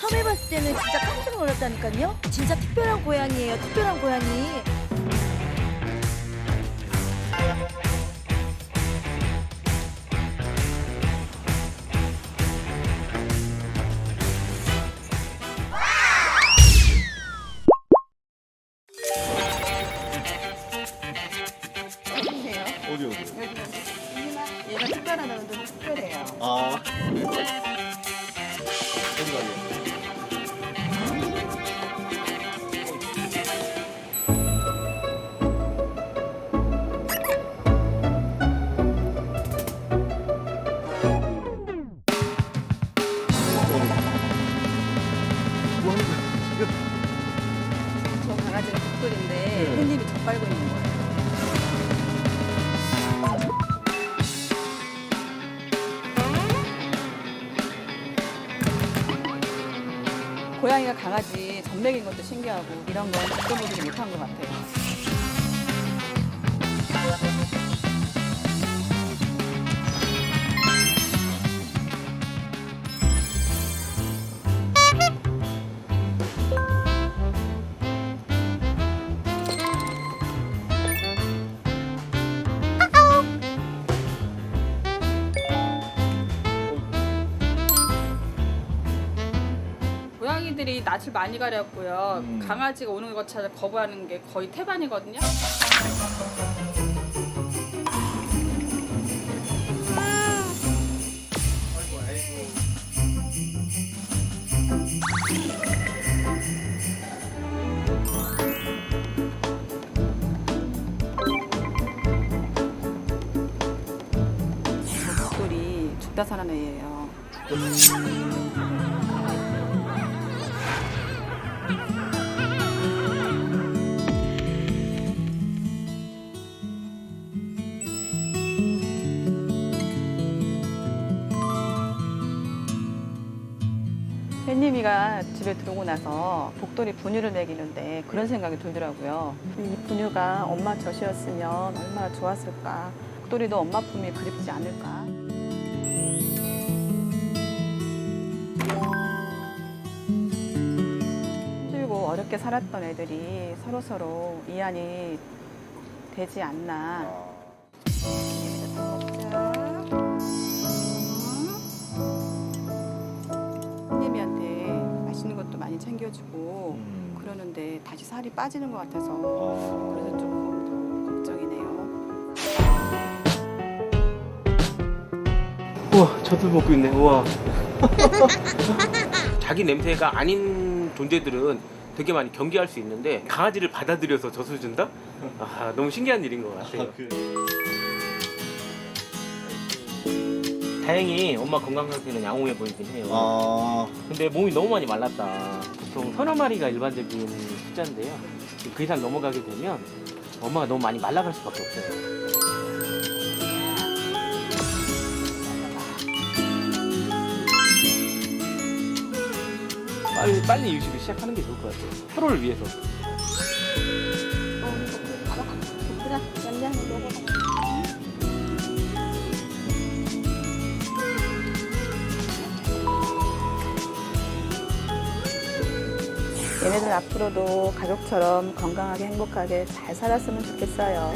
처음 해봤을 때는 진짜 깜짝 놀랐다니까요. 진짜 특별한 고양이에요. 특별한 고양이. 어디? 얘가 특별하다면 좀 특별해요. 아. 어디 가게? 저 강아지가 독돌인데 햇님이 젖 빨고 있는 거예요. 고양이가 강아지 젖먹인 것도 신기하고 이런 건 느껴보지 못한 것 같아요. 고양이들이 낯을 많이 가렸고요. 강아지가 오는 것처럼 거부하는 게 거의 태반이거든요. 독돌이 죽다 사는 애예요. 햇님이가 집에 들어오고 나서 복돌이 분유를 먹이는데 그런 생각이 들더라고요. 이 분유가 엄마 젖이었으면 얼마나 좋았을까. 복돌이도 엄마 품이 그립지 않을까. 힘들고 어렵게 살았던 애들이 서로서로 이안이 되지 않나. 햇님이한테 맛있는 것도 많이 챙겨주고 그러는데 다시 살이 빠지는 것 같아서 그래서 조금 더 걱정이네요. 우와, 저도 먹고 있네. 우와. 자기 냄새가 아닌 존재들은 되게 많이 경계할 수 있는데 강아지를 받아들여서 젖을 준다? 아, 너무 신기한 일인 것 같아요. 다행히 엄마 건강 상태는 양호해 보이긴 해요. 아. 근데 몸이 너무 많이 말랐다. 보통 서너 마리가 일반적인 숫자인데요. 그 이상 넘어가게 되면 엄마가 너무 많이 말라갈 수밖에 없어요. 빨리 이유식을 시작하는 게 좋을 것 같아요. 서로를 위해서. 얘네들 앞으로도 가족처럼 건강하게 행복하게 잘 살았으면 좋겠어요.